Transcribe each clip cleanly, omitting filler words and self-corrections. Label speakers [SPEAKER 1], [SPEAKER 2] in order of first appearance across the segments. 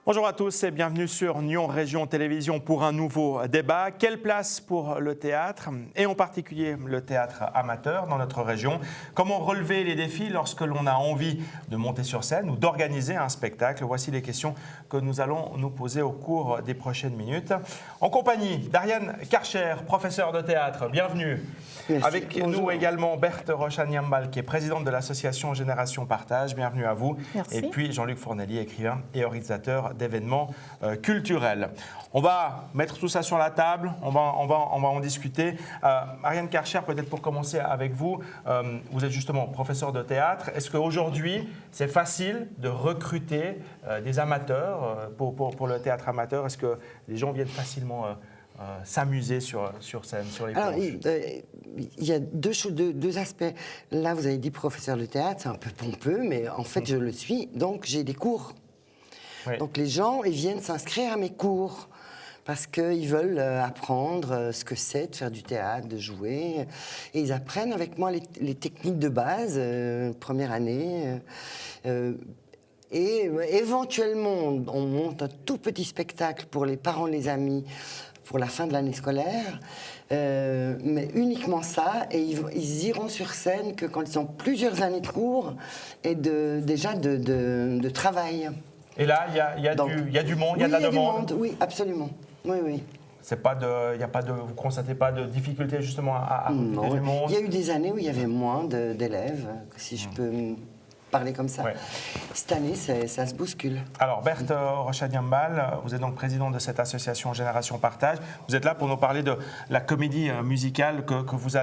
[SPEAKER 1] Bonjour à tous et bienvenue sur Nyon Région Télévision pour un nouveau débat. Quelle place pour le théâtre et en particulier le théâtre amateur dans notre région? Comment relever les défis lorsque l'on a envie de monter sur scène ou d'organiser un spectacle? Voici les questions que nous allons nous poser au cours des prochaines minutes. En compagnie d'Ariane Karcher, professeure de théâtre, bienvenue.
[SPEAKER 2] Merci.
[SPEAKER 1] Avec
[SPEAKER 2] Bonjour.
[SPEAKER 1] nous également Berthe Rochaniambal, qui est présidente de l'association Génération Partage, bienvenue à vous.
[SPEAKER 2] Merci.
[SPEAKER 1] Et puis Jean-Luc Fournelly, écrivain et organisateur d'événements culturels. On va mettre tout ça sur la table, on va en discuter. Ariane Karcher, peut-être pour commencer avec vous, vous êtes justement professeur de théâtre. Est-ce qu'aujourd'hui, c'est facile de recruter des amateurs pour le théâtre amateur? Est-ce que les gens viennent facilement s'amuser sur scène, sur les planches?
[SPEAKER 2] Alors, il y a deux aspects. Là, vous avez dit professeur de théâtre, c'est un peu pompeux, mais en fait, je le suis. Donc, j'ai des cours.
[SPEAKER 1] Oui.
[SPEAKER 2] Donc, les gens, ils viennent s'inscrire à mes cours parce qu'ils veulent apprendre ce que c'est de faire du théâtre, de jouer. Et ils apprennent avec moi les techniques de base, première année. Et éventuellement, on monte un tout petit spectacle pour les parents, les amis, pour la fin de l'année scolaire, mais uniquement ça, et ils iront sur scène que quand ils ont plusieurs années de cours et déjà de travail.
[SPEAKER 1] Et là, il y a du monde, il y a de la demande.
[SPEAKER 2] Oui, absolument. Oui, oui.
[SPEAKER 1] Vous ne constatez pas de difficulté justement à recruter du monde?
[SPEAKER 2] Il y a eu des années où il y avait moins d'élèves, si je peux parler comme ça.
[SPEAKER 1] Ouais.
[SPEAKER 2] Cette année, ça se bouscule.
[SPEAKER 1] Alors, Berthe Rochaniambal, vous êtes donc présidente de cette association Génération Partage. Vous êtes là pour nous parler de la comédie musicale que vous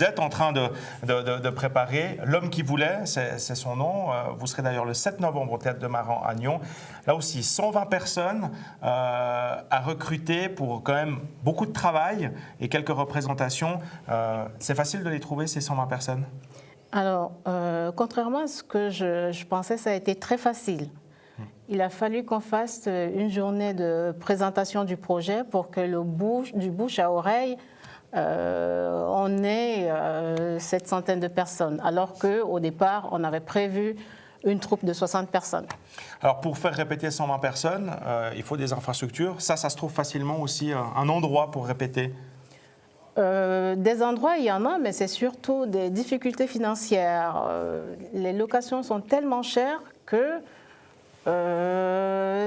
[SPEAKER 1] êtes en train de préparer. L'homme qui voulait, c'est son nom. Vous serez d'ailleurs le 7 novembre au Théâtre de Maran à Nyon. Là aussi, 120 personnes à recruter pour quand même beaucoup de travail et quelques représentations. C'est facile de les trouver, ces 120 personnes?
[SPEAKER 3] Alors, contrairement à ce que je pensais, ça a été très facile. Il a fallu qu'on fasse une journée de présentation du projet pour que du bouche à oreille, on ait cette centaine de personnes, alors qu'au départ, on avait prévu une troupe de 60 personnes.
[SPEAKER 1] Alors, pour faire répéter 120 personnes, il faut des infrastructures. Ça se trouve facilement aussi un endroit pour répéter?
[SPEAKER 3] Des endroits, il y en a, mais c'est surtout des difficultés financières. Les locations sont tellement chères que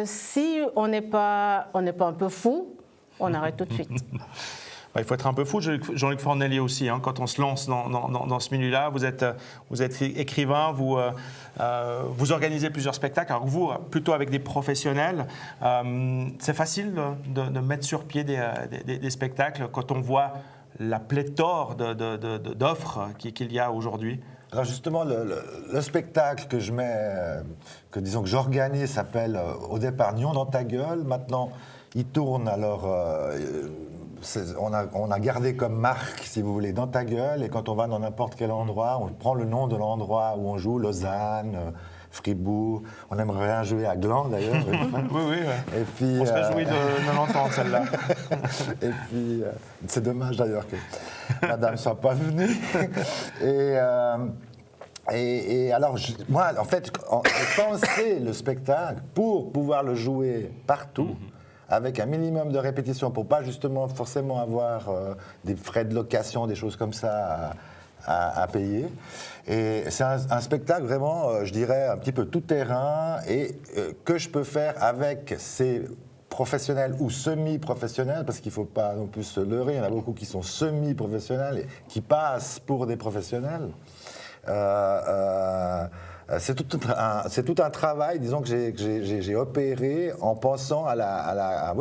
[SPEAKER 3] si on n'est pas un peu fou, on arrête tout de suite.
[SPEAKER 1] Il faut être un peu fou, Jean-Luc Fournelly aussi, hein, quand on se lance dans ce milieu-là. Vous êtes écrivain, vous organisez plusieurs spectacles. Alors vous, plutôt avec des professionnels, c'est facile de mettre sur pied des spectacles quand on voit la pléthore d'offres qu'il y a aujourd'hui?
[SPEAKER 4] Alors justement, le spectacle que disons que j'organise s'appelle au départ Nyon dans ta gueule. Maintenant, il tourne alors. On a gardé comme marque, si vous voulez, dans ta gueule. Et quand on va dans n'importe quel endroit, on prend le nom de l'endroit où on joue, Lausanne, Fribourg. On aimerait bien jouer à Gland d'ailleurs.
[SPEAKER 1] Oui.
[SPEAKER 4] Et puis,
[SPEAKER 1] on se réjouit de l'entendre celle-là.
[SPEAKER 4] Et puis, c'est dommage d'ailleurs que madame ne soit pas venue. Et alors, moi, en fait, j'ai pensé le spectacle pour pouvoir le jouer partout, avec un minimum de répétition, pour pas justement forcément avoir des frais de location, des choses comme ça à payer. Et c'est un spectacle vraiment, je dirais, un petit peu tout terrain, et que je peux faire avec ces professionnels ou semi-professionnels, parce qu'il ne faut pas non plus se leurrer, il y en a beaucoup qui sont semi-professionnels et qui passent pour des professionnels. C'est tout un travail, disons, que j'ai opéré en pensant à la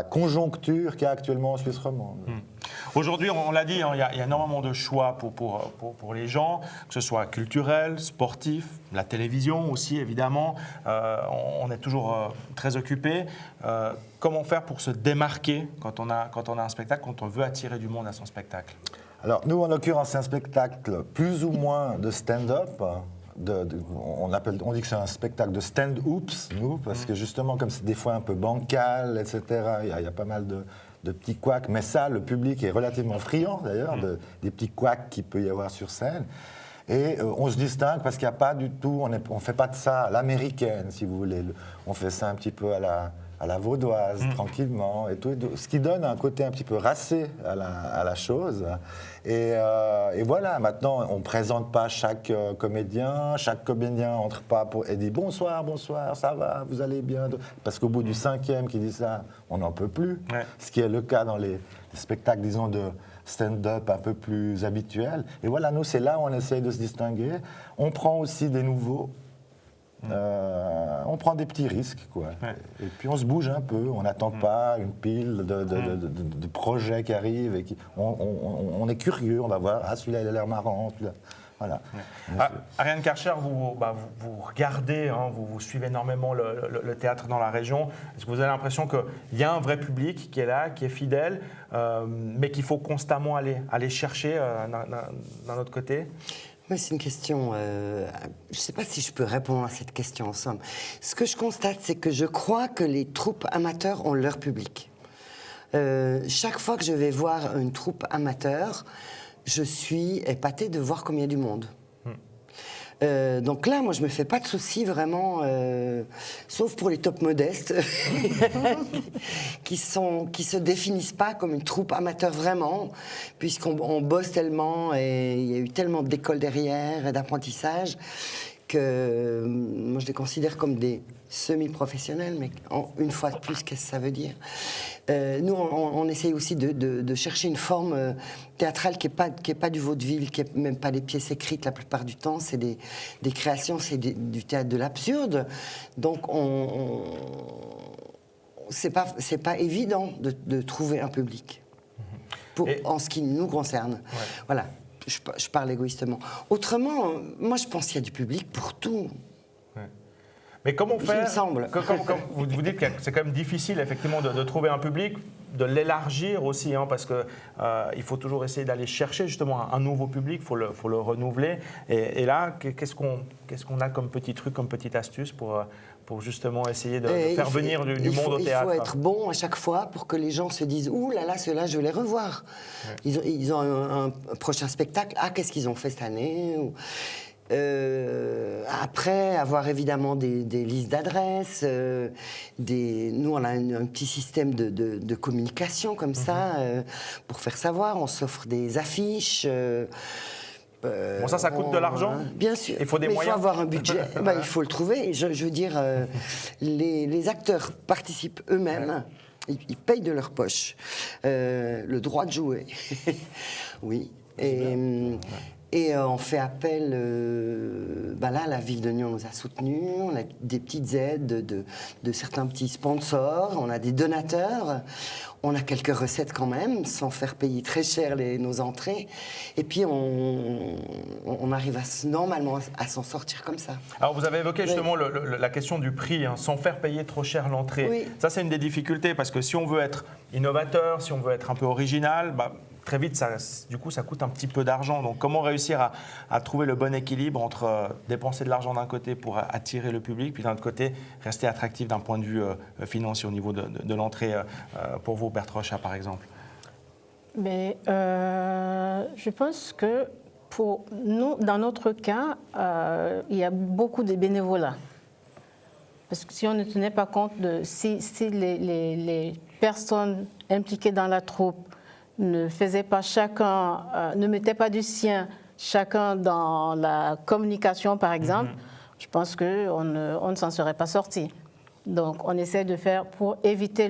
[SPEAKER 4] conjoncture qu'il y a actuellement en Suisse romande.
[SPEAKER 1] Aujourd'hui, on l'a dit, il y a énormément de choix pour les gens, que ce soit culturel, sportif, la télévision aussi, évidemment. On est toujours très occupé. Comment faire pour se démarquer quand on a un spectacle, quand on veut attirer du monde à son spectacle?
[SPEAKER 4] Alors, nous, en l'occurrence, c'est un spectacle plus ou moins de stand-up. On dit que c'est un spectacle de stand-oops, nous, parce que justement, comme c'est des fois un peu bancal, etc., il y a pas mal de petits couacs. Mais ça, le public est relativement friand, d'ailleurs, des petits couacs qu'il peut y avoir sur scène. Et on se distingue parce qu'il n'y a pas du tout, on ne fait pas de ça à l'américaine, si vous voulez. On fait ça un petit peu à la vaudoise, tranquillement, et tout, ce qui donne un côté un petit peu racé à la chose. Et voilà, maintenant, on ne présente pas chaque comédien entre pas et dit bonsoir, ça va, vous allez bien. Parce qu'au bout du 5e qui dit ça, on n'en peut plus. Ouais. Ce qui est le cas dans les spectacles, disons, de stand-up un peu plus habituels. Et voilà, nous, c'est là où on essaye de se distinguer. On prend aussi des nouveaux. On prend des petits risques, quoi. Ouais. Et puis on se bouge un peu, on n'attend pas une pile de projets qui arrivent. Et on est curieux, on va voir, ah celui-là il a l'air marrant, celui-là. Voilà.
[SPEAKER 1] Ouais. Ariane Karcher, vous regardez, hein, vous suivez énormément le théâtre dans la région. Est-ce que vous avez l'impression qu'il y a un vrai public qui est là, qui est fidèle, mais qu'il faut constamment aller chercher d'un autre côté ?
[SPEAKER 2] Oui, c'est une question. Je ne sais pas si je peux répondre à cette question en somme. Ce que je constate, c'est que je crois que les troupes amateurs ont leur public. Chaque fois que je vais voir une troupe amateur, je suis épatée de voir combien il y a du monde. Donc là, moi, je me fais pas de soucis vraiment, sauf pour les top modestes, qui se définissent pas comme une troupe amateur vraiment, puisqu'on bosse tellement et il y a eu tellement d'écoles derrière et d'apprentissage que moi, je les considère comme des semi-professionnels, mais une fois de plus, qu'est-ce que ça veut dire ? Nous, on essaye aussi de chercher une forme théâtrale qui est pas du vaudeville, qui est même pas des pièces écrites la plupart du temps, c'est des créations, c'est du théâtre de l'absurde. Donc, c'est pas évident de trouver un public en ce qui nous concerne. Ouais. Voilà, je parle égoïstement. Autrement, moi, je pense qu'il y a du public pour tout.
[SPEAKER 1] Mais comment faire ?
[SPEAKER 2] Il me semble.
[SPEAKER 1] Vous dites que c'est quand même difficile, effectivement, de trouver un public, de l'élargir aussi, hein, parce qu'il faut toujours essayer d'aller chercher justement un nouveau public, il faut le renouveler. Et là, qu'est-ce qu'on a comme petit truc, comme petite astuce pour justement essayer de faire venir du monde au théâtre ?
[SPEAKER 2] Il faut être bon à chaque fois pour que les gens se disent « Ouh là là, ceux-là, je vais les revoir. Ouais. » Ils ont un prochain spectacle. Ah, qu'est-ce qu'ils ont fait cette année ? Après, avoir évidemment des listes d'adresses, nous on a un petit système de communication comme ça, pour faire savoir, on s'offre des affiches.
[SPEAKER 1] Bon, ça coûte de l'argent ?
[SPEAKER 2] Bien sûr.
[SPEAKER 1] Il faut des moyens.
[SPEAKER 2] Il faut avoir un budget. Il faut le trouver. Je veux dire, les acteurs participent eux-mêmes. Ils payent de leur poche le droit de jouer. Oui. Et on fait appel, là, la ville de Nyon nous a soutenus, on a des petites aides de certains petits sponsors, on a des donateurs, on a quelques recettes quand même, sans faire payer très cher nos entrées, et puis on arrive normalement à s'en sortir comme ça.
[SPEAKER 1] Alors vous avez évoqué justement la question du prix, hein, sans faire payer trop cher l'entrée. Oui. Ça c'est une des difficultés, parce que si on veut être innovateur, si on veut être un peu original, très vite, ça coûte un petit peu d'argent. Donc, comment réussir à trouver le bon équilibre entre dépenser de l'argent d'un côté pour attirer le public, puis d'un autre côté, rester attractif d'un point de vue financier au niveau de l'entrée pour vous, Berthe Rochat, par exemple ?
[SPEAKER 3] Mais je pense que pour nous, dans notre cas, il y a beaucoup de bénévolat. Parce que si on ne tenait pas compte si les personnes impliquées dans la troupe ne faisaient pas ne mettaient pas du sien chacun dans la communication, par exemple, je pense qu'on ne s'en serait pas sorti. Donc, on essaie de faire pour éviter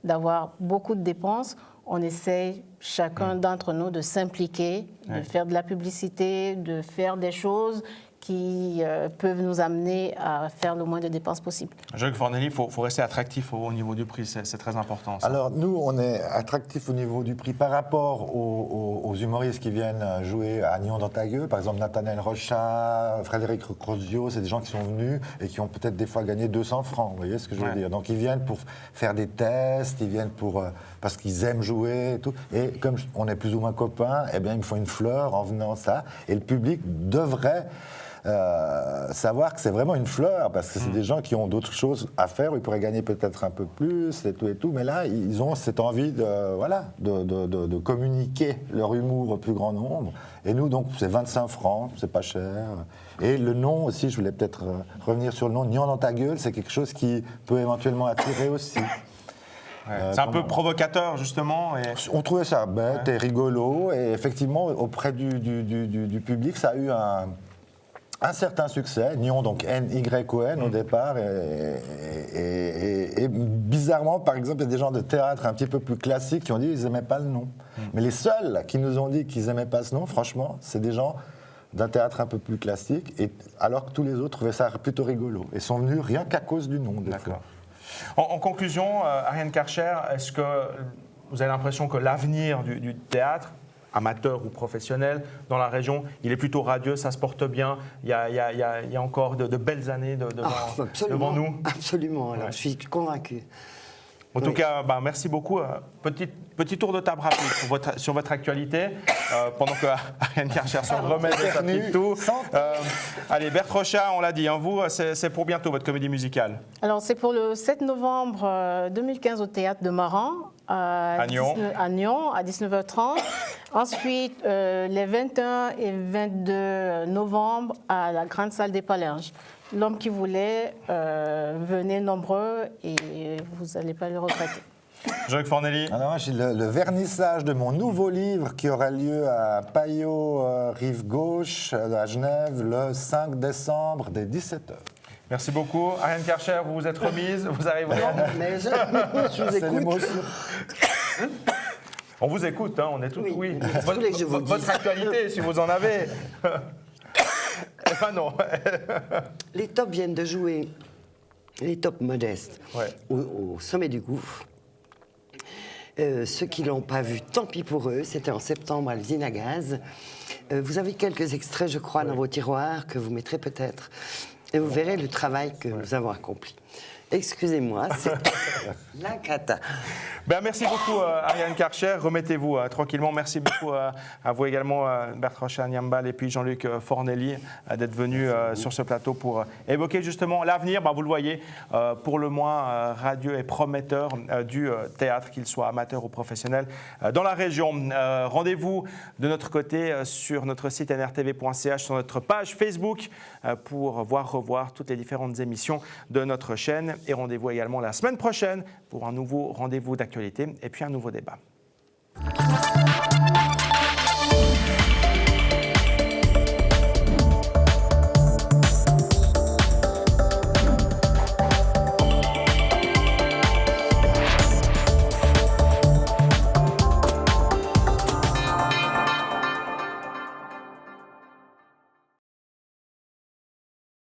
[SPEAKER 3] d'avoir beaucoup de dépenses. On essaie chacun d'entre nous de s'impliquer, de faire de la publicité, de faire des choses qui peuvent nous amener à faire le moins de dépenses possible.
[SPEAKER 1] Jacques Fornelli, il faut rester attractif au niveau du prix, c'est très important. Ça.
[SPEAKER 4] Alors nous, on est attractif au niveau du prix par rapport aux humoristes qui viennent jouer à Nyon-Dantagueux, par exemple Nathanaël Rochat, Frédéric Crozio, c'est des gens qui sont venus et qui ont peut-être des fois gagné 200 francs, vous voyez ce que je veux dire. Donc ils viennent pour faire des tests, ils viennent parce qu'ils aiment jouer et tout. Et comme on est plus ou moins copains, eh bien ils me font une fleur en venant ça. Et le public devrait savoir que c'est vraiment une fleur, parce que c'est des gens qui ont d'autres choses à faire, où ils pourraient gagner peut-être un peu plus, et tout, mais là, ils ont cette envie de communiquer leur humour au plus grand nombre. Et nous, donc, c'est 25 francs, c'est pas cher. Et le nom aussi, je voulais peut-être revenir sur le nom, Niant dans ta gueule, c'est quelque chose qui peut éventuellement attirer aussi.
[SPEAKER 1] C'est un peu provocateur, justement. Et...
[SPEAKER 4] On trouvait ça bête et rigolo, et effectivement, auprès du public, ça a eu un certain succès. Nyon, donc N-Y-O-N au départ, et bizarrement, par exemple, il y a des gens de théâtre un petit peu plus classiques qui ont dit qu'ils n'aimaient pas le nom. Mais les seuls qui nous ont dit qu'ils n'aimaient pas ce nom, franchement, c'est des gens d'un théâtre un peu plus classique, et alors que tous les autres trouvaient ça plutôt rigolo, et sont venus rien qu'à cause du nom.
[SPEAKER 1] D'accord. En conclusion, Ariane Karcher, est-ce que vous avez l'impression que l'avenir du théâtre, amateur ou professionnel, dans la région, il est plutôt radieux, ça se porte bien, il y a encore de belles années devant nous?
[SPEAKER 2] Absolument, alors, je suis convaincue.
[SPEAKER 1] En tout cas, merci beaucoup. Petit tour de table rapide sur votre actualité, pendant que Ariane Karcher se remet de sa petite toux. Allez, Berthe Rochat, on l'a dit, vous, c'est pour bientôt votre comédie musicale.
[SPEAKER 3] Alors, c'est pour le 7 novembre 2015 au Théâtre de Maran, à Nyon, à 19h30. Ensuite, les 21 et 22 novembre, à la Grande Salle des Palerges. L'homme qui voulait, venez nombreux et vous n'allez pas le regretter.
[SPEAKER 1] Jean-Luc Fornelli.
[SPEAKER 4] Alors, j'ai le vernissage de mon nouveau livre qui aura lieu à Payot, rive gauche, à Genève, le 5 décembre, dès 17h.
[SPEAKER 1] Merci beaucoup. Ariane Karcher, vous vous êtes remise, vous arrivez.
[SPEAKER 2] Mais je vous écoute.
[SPEAKER 1] On vous écoute, on est tous. Oui.
[SPEAKER 2] Votre
[SPEAKER 1] actualité, si vous en avez. Enfin non.
[SPEAKER 2] Les tops viennent de jouer, les tops modestes, au sommet du gouffre. Ceux qui ne l'ont pas vu, tant pis pour eux. C'était en septembre à l'usine à gaz. Vous avez quelques extraits, je crois, dans vos tiroirs que vous mettrez peut-être. Et vous verrez le travail que nous avons accompli. Excusez-moi, c'est la cata.
[SPEAKER 1] Merci beaucoup, Ariane Karcher. Remettez-vous tranquillement. Merci beaucoup à vous également, Berthe Rochat Nyambal et puis Jean-Luc Fornelli, d'être venus sur ce plateau pour évoquer justement l'avenir. Vous le voyez, pour le moins radieux et prometteur du théâtre, qu'il soit amateur ou professionnel, dans la région. Rendez-vous de notre côté sur notre site nrtv.ch, sur notre page Facebook, pour revoir toutes les différentes émissions de notre chaîne. Et rendez-vous également la semaine prochaine pour un nouveau rendez-vous d'actualité et puis un nouveau débat.